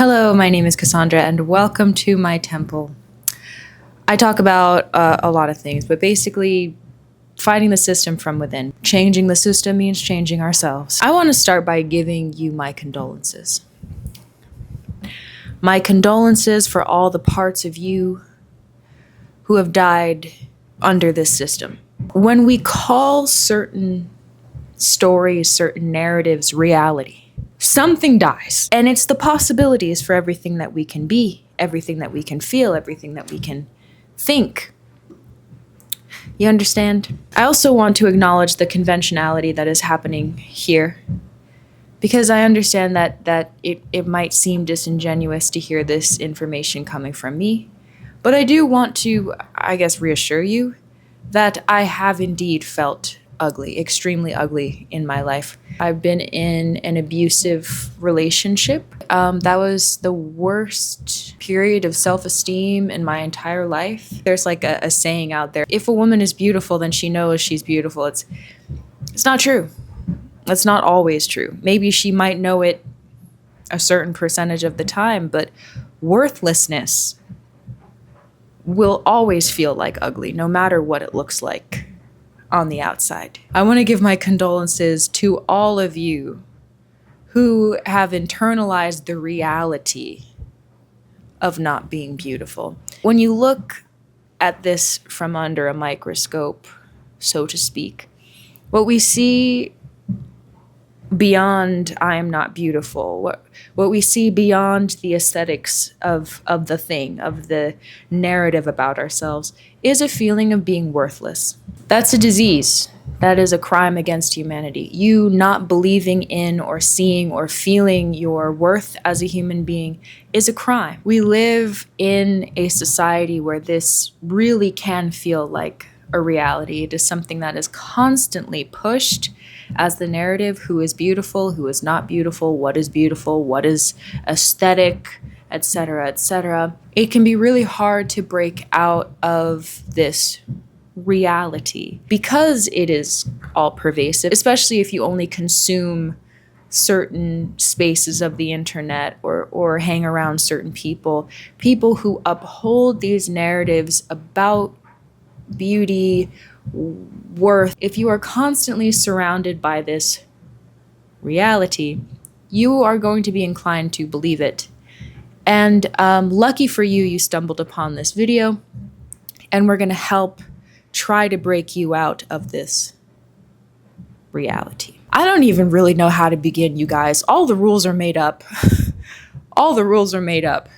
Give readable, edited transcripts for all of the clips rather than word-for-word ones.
Hello, my name is Cassandra, and welcome to my temple. I talk about a lot of things, but basically, fighting the system from within. Changing the system means changing ourselves. I want to start by giving you my condolences. My condolences for all the parts of you who have died under this system. When we call certain stories, certain narratives reality, something dies. And it's the possibilities for everything that we can be, everything that we can feel, everything that we can think. You understand? I also want to acknowledge the conventionality that is happening here, because I understand that it might seem disingenuous to hear this information coming from me. But I do want to, reassure you that I have indeed felt ugly, extremely ugly in my life. I've been in an abusive relationship. That was the worst period of self-esteem in my entire life. There's like a saying out there, if a woman is beautiful, then she knows she's beautiful. It's not true. It's not always true. Maybe she might know it a certain percentage of the time, but worthlessness will always feel like ugly, no matter what it looks like on the outside. I want to give my condolences to all of you who have internalized the reality of not being beautiful. When you look at this from under a microscope, so to speak, what we see beyond I am not beautiful, what we see beyond the aesthetics of the thing, of the narrative about ourselves, is a feeling of being worthless. That's a disease. That is a crime against humanity. You not believing in or seeing or feeling your worth as a human being is a crime. We live in a society where this really can feel like a reality. It is something that is constantly pushed as the narrative: who is beautiful, who is not beautiful, what is aesthetic, etc., etc. It can be really hard to break out of this reality because it is all pervasive, especially if you only consume certain spaces of the internet or hang around certain people who uphold these narratives about beauty, worth. If you are constantly surrounded by this reality, you are going to be inclined to believe it. And lucky for you, you stumbled upon this video, and we're going to help try to break you out of this reality. I don't even really know how to begin, you guys. All the rules are made up. All the rules are made up.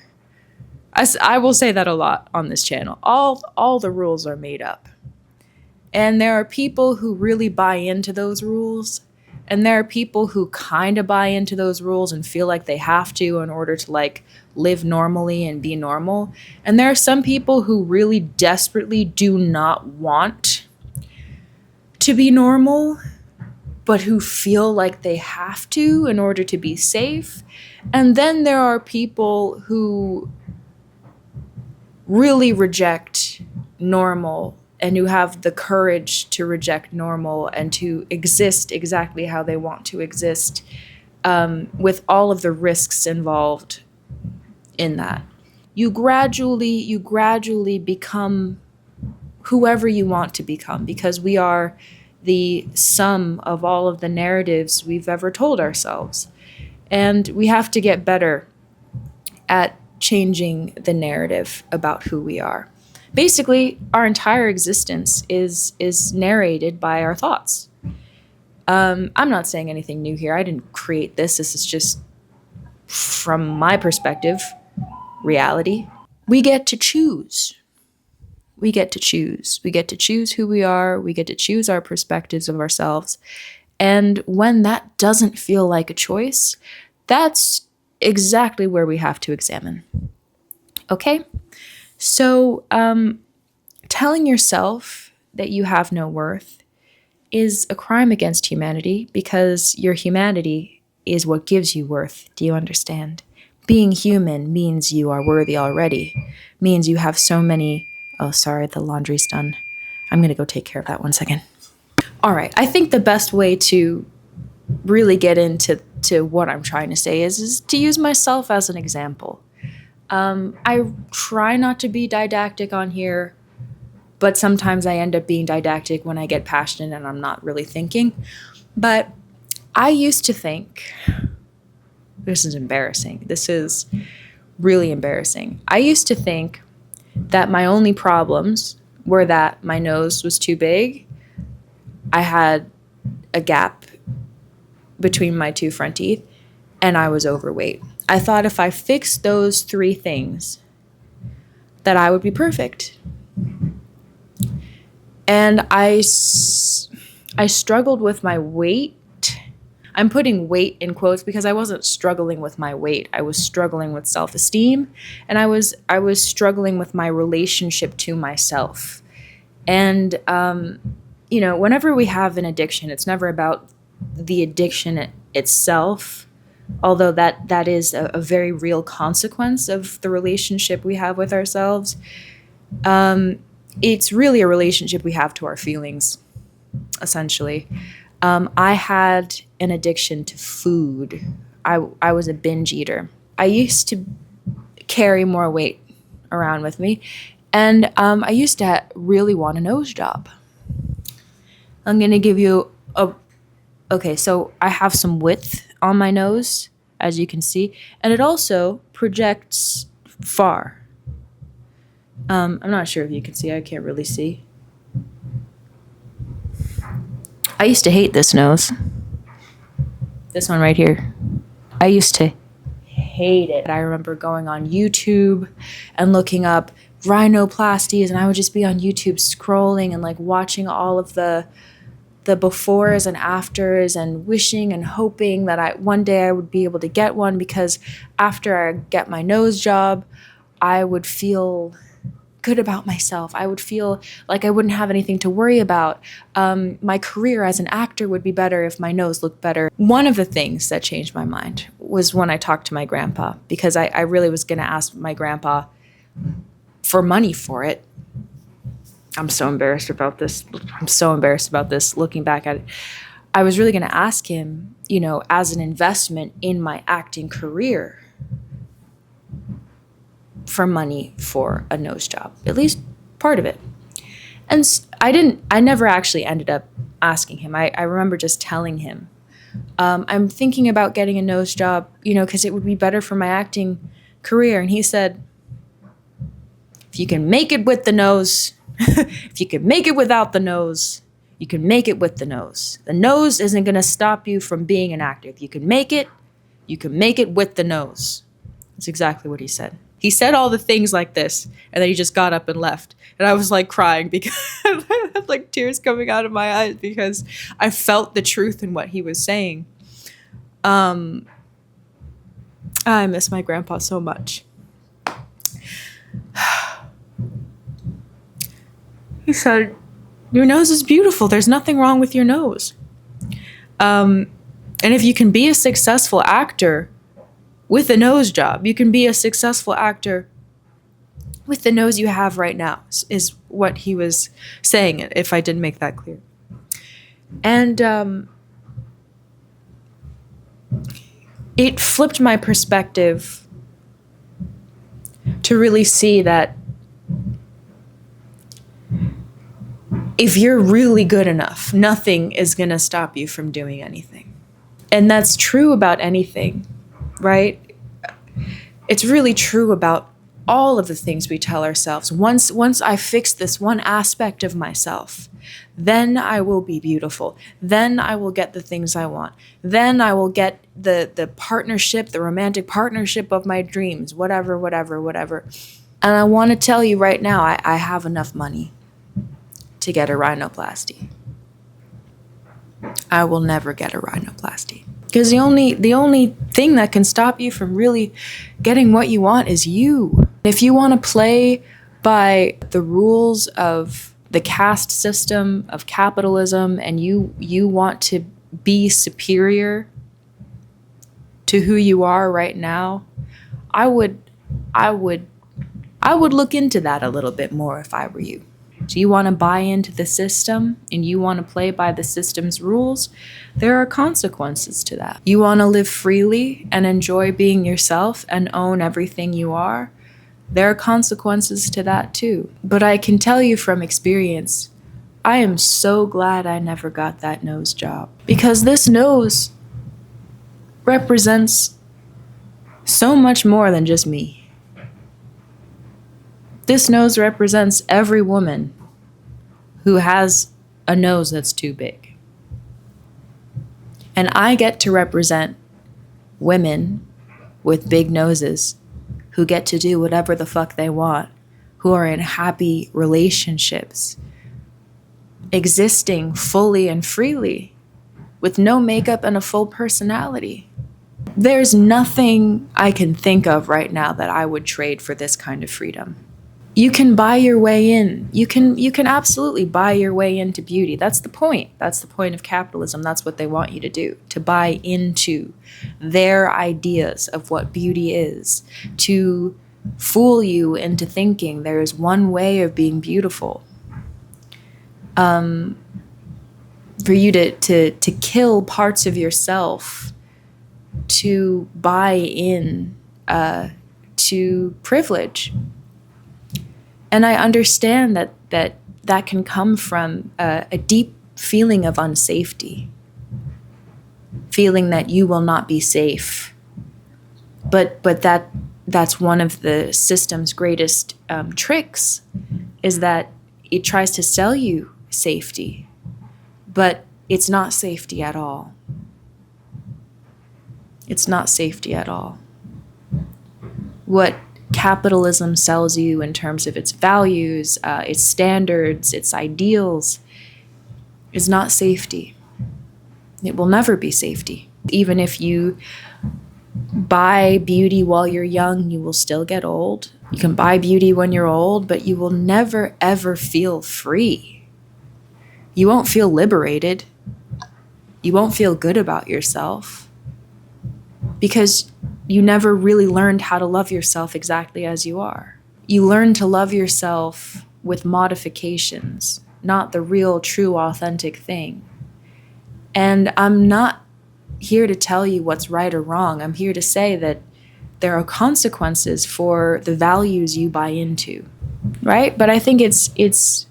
I will say that a lot on this channel. All the rules are made up. And there are people who really buy into those rules. And there are people who kind of buy into those rules and feel like they have to in order to live normally and be normal. And there are some people who really desperately do not want to be normal, but who feel like they have to in order to be safe. And then there are people who really reject normal and who have the courage to reject normal and to exist exactly how they want to exist, with all of the risks involved in that. You gradually become whoever you want to become, because we are the sum of all of the narratives we've ever told ourselves. And we have to get better at changing the narrative about who we are. Basically, our entire existence is narrated by our thoughts. I'm not saying anything new here. I didn't create this. This is just, from my perspective, reality. We get to choose. We get to choose. We get to choose who we are. We get to choose our perspectives of ourselves. And when that doesn't feel like a choice, that's exactly where we have to examine. Okay? So, telling yourself that you have no worth is a crime against humanity, because your humanity is what gives you worth. Do you understand? Being human means you are worthy already, means you have so many... Oh, sorry, the laundry's done. I'm going to go take care of that 1 second. All right, I think the best way to really get into to what I'm trying to say is to use myself as an example. I try not to be didactic on here, but sometimes I end up being didactic when I get passionate and I'm not really thinking. But I used to think, this is embarrassing. This is really embarrassing. I used to think that my only problems were that my nose was too big, I had a gap between my two front teeth, and I was overweight. I thought if I fixed those three things, that I would be perfect. And I struggled with my weight. I'm putting weight in quotes because I wasn't struggling with my weight. I was struggling with self-esteem, and I was struggling with my relationship to myself. And whenever we have an addiction, it's never about the addiction itself, although that is a very real consequence of the relationship we have with ourselves. It's really a relationship we have to our feelings, essentially. I had an addiction to food. I was a binge eater. I used to carry more weight around with me, and I used to really want a nose job. I'm going to give you okay, so I have some width on my nose, as you can see, and it also projects far. I'm not sure if you can see. I can't really see. I used to hate this nose. This one right here. I used to hate it. I remember going on YouTube and looking up rhinoplasties, and I would just be on YouTube scrolling and like watching all of the befores and afters and wishing and hoping that one day I would be able to get one, because after I get my nose job, I would feel good about myself. I would feel like I wouldn't have anything to worry about. My career as an actor would be better if my nose looked better. One of the things that changed my mind was when I talked to my grandpa, because I really was going to ask my grandpa for money for it. I'm so embarrassed about this. Looking back at it. I was really going to ask him, as an investment in my acting career, for money for a nose job, at least part of it. And I never actually ended up asking him. I remember just telling him, I'm thinking about getting a nose job, because it would be better for my acting career. And he said, if you can make it with the nose, if you can make it without the nose, you can make it with the nose. The nose isn't going to stop you from being an actor. If you can make it with the nose. That's exactly what he said. He said all the things like this, and then he just got up and left. And I was like crying because I had like tears coming out of my eyes because I felt the truth in what he was saying. I miss my grandpa so much. He said, your nose is beautiful. There's nothing wrong with your nose. And if you can be a successful actor with a nose job, you can be a successful actor with the nose you have right now, is what he was saying, if I didn't make that clear. And it flipped my perspective to really see that if you're really good enough, nothing is going to stop you from doing anything. And that's true about anything, right? It's really true about all of the things we tell ourselves. Once I fix this one aspect of myself, then I will be beautiful. Then I will get the things I want. Then I will get the partnership, the romantic partnership of my dreams, whatever. And I want to tell you right now, I have enough money to get a rhinoplasty. I will never get a rhinoplasty. Because the only thing that can stop you from really getting what you want is you. If you want to play by the rules of the caste system, of capitalism, and you want to be superior to who you are right now, I would look into that a little bit more if I were you. Do you want to buy into the system and you want to play by the system's rules? There are consequences to that. You want to live freely and enjoy being yourself and own everything you are? There are consequences to that too. But I can tell you from experience, I am so glad I never got that nose job, because this nose represents so much more than just me. This nose represents every woman who has a nose that's too big. And I get to represent women with big noses who get to do whatever the fuck they want, who are in happy relationships, existing fully and freely with no makeup and a full personality. There's nothing I can think of right now that I would trade for this kind of freedom. You can buy your way in. You can absolutely buy your way into beauty. That's the point. That's the point of capitalism. That's what they want you to do, to buy into their ideas of what beauty is, to fool you into thinking there is one way of being beautiful. For you to kill parts of yourself, to buy in to privilege. And I understand that can come from a deep feeling of unsafety, feeling that you will not be safe. But that's one of the system's greatest tricks, is that it tries to sell you safety, but it's not safety at all. It's not safety at all. What capitalism sells you in terms of its values, its standards, its ideals, is not safety. It will never be safety. Even if you buy beauty while you're young, you will still get old. You can buy beauty when you're old, but you will never, ever feel free. You won't feel liberated. You won't feel good about yourself, because you never really learned how to love yourself exactly as you are. You learn to love yourself with modifications, not the real, true, authentic thing. And I'm not here to tell you what's right or wrong. I'm here to say that there are consequences for the values you buy into, right? But I think it's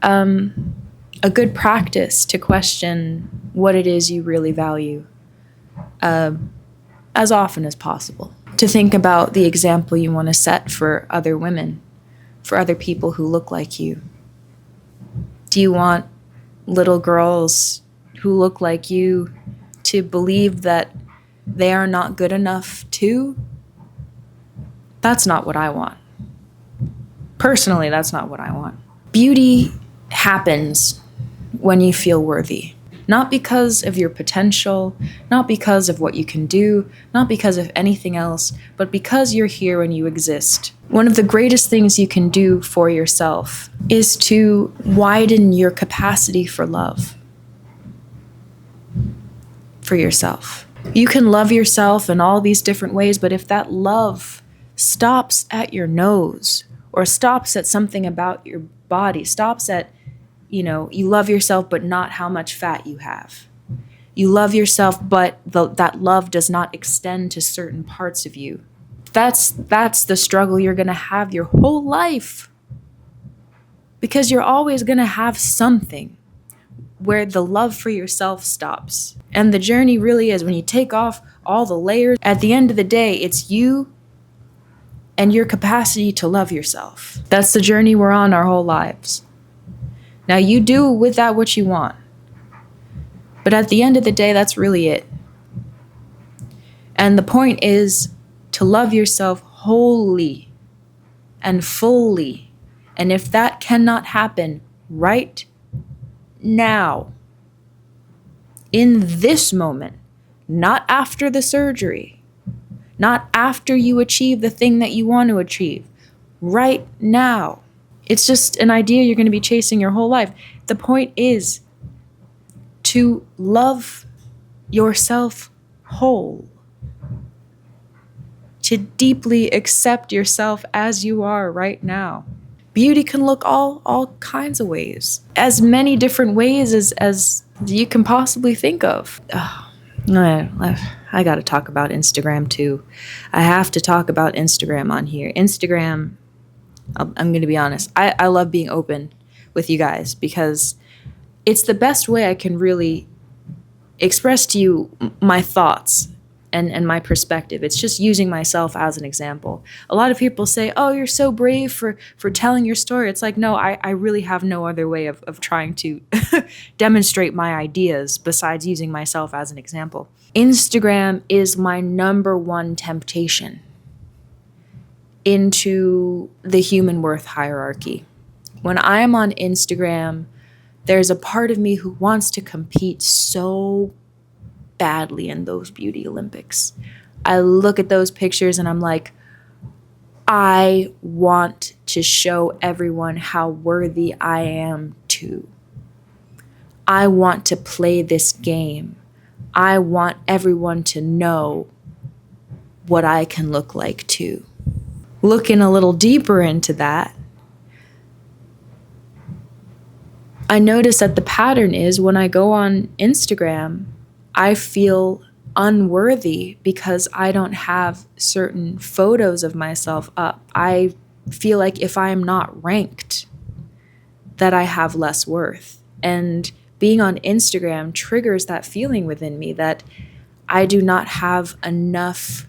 a good practice to question what it is you really value. As often as possible, to think about the example you want to set for other women, for other people who look like you. Do you want little girls who look like you to believe that they are not good enough too? That's not what I want. Personally, that's not what I want. Beauty happens when you feel worthy. Not because of your potential, not because of what you can do, not because of anything else, but because you're here and you exist. One of the greatest things you can do for yourself is to widen your capacity for love. For yourself. You can love yourself in all these different ways, but if that love stops at your nose, or stops at something about your body, stops at, you love yourself, but not how much fat you have. You love yourself, but that love does not extend to certain parts of you. That's the struggle you're going to have your whole life. Because you're always going to have something where the love for yourself stops. And the journey really is, when you take off all the layers, at the end of the day, it's you and your capacity to love yourself. That's the journey we're on our whole lives. Now, you do with that what you want. But at the end of the day, that's really it. And the point is to love yourself wholly and fully. And if that cannot happen right now, in this moment, not after the surgery, not after you achieve the thing that you want to achieve, right now. It's just an idea you're going to be chasing your whole life. The point is to love yourself whole, to deeply accept yourself as you are right now. Beauty can look all kinds of ways, as many different ways as you can possibly think of. I got to talk about Instagram too. I have to talk about Instagram on here. Instagram, I'm going to be honest. I love being open with you guys because it's the best way I can really express to you my thoughts and my perspective. It's just using myself as an example. A lot of people say, oh, you're so brave for telling your story. It's like, no, I really have no other way of trying to demonstrate my ideas besides using myself as an example. Instagram is my number one temptation into the human worth hierarchy. When I am on Instagram, there's a part of me who wants to compete so badly in those beauty Olympics. I look at those pictures and I'm like, I want to show everyone how worthy I am too. I want to play this game. I want everyone to know what I can look like too. Looking a little deeper into that, I notice that the pattern is when I go on Instagram, I feel unworthy because I don't have certain photos of myself up. I feel like if I am not ranked, that I have less worth. And being on Instagram triggers that feeling within me that I do not have enough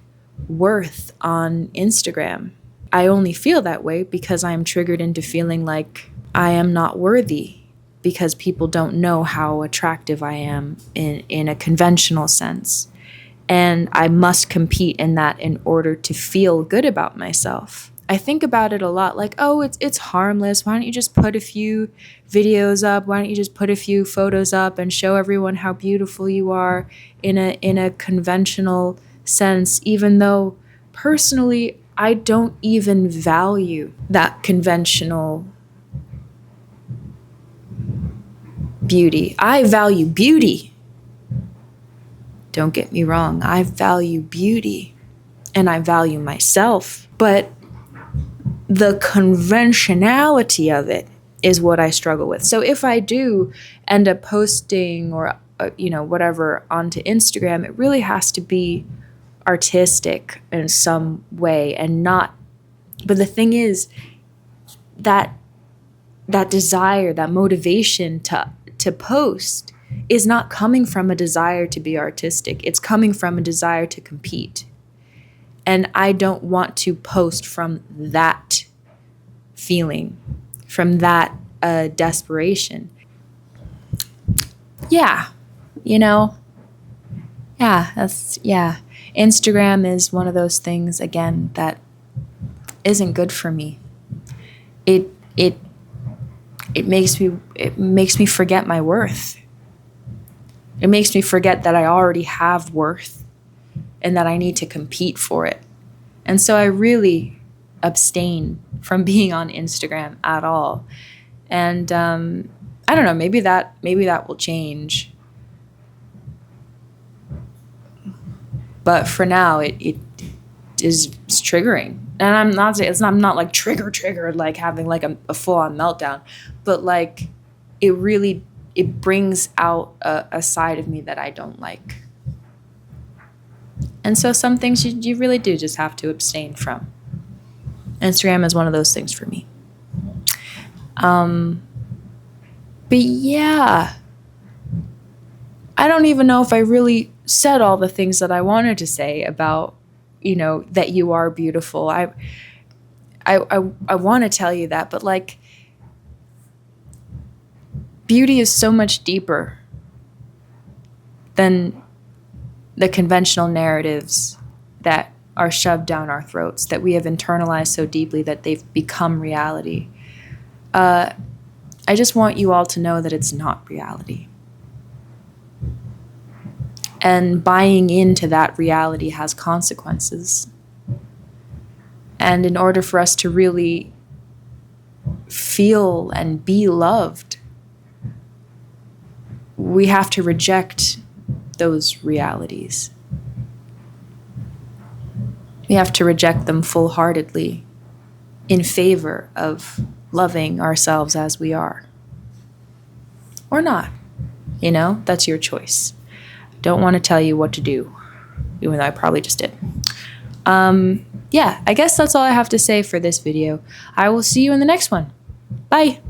worth on Instagram. I only feel that way because I am triggered into feeling like I am not worthy, because people don't know how attractive I am in a conventional sense. And I must compete in that in order to feel good about myself. I think about it a lot like, oh, it's harmless. Why don't you just put a few videos up? Why don't you just put a few photos up and show everyone how beautiful you are in a conventional sense, even though personally I don't even value that conventional beauty. I value beauty. Don't get me wrong. I value beauty and I value myself. But the conventionality of it is what I struggle with. So if I do end up posting or, whatever onto Instagram, it really has to be artistic in some way and not. But the thing is that desire, that motivation to post is not coming from a desire to be artistic. It's coming from a desire to compete. And I don't want to post from that feeling, from that desperation. Yeah, Instagram is one of those things, again, that isn't good for me. It makes me forget my worth. It makes me forget that I already have worth and that I need to compete for it. And so I really abstain from being on Instagram at all. And I don't know, maybe that will change. But for now, it is triggering. And I'm not like triggered, like having like a full-on meltdown, but like it brings out a side of me that I don't like. And so some things you really do just have to abstain from. Instagram is one of those things for me. But yeah, I don't even know if I really said all the things that I wanted to say about, that you are beautiful. I want to tell you that, but like, beauty is so much deeper than the conventional narratives that are shoved down our throats, that we have internalized so deeply that they've become reality. I just want you all to know that it's not reality. And buying into that reality has consequences. And in order for us to really feel and be loved, we have to reject those realities. We have to reject them full-heartedly in favor of loving ourselves as we are. Or not. You know, that's your choice. Don't want to tell you what to do, even though I probably just did. Yeah, I guess that's all I have to say for this video. I will see you in the next one. Bye.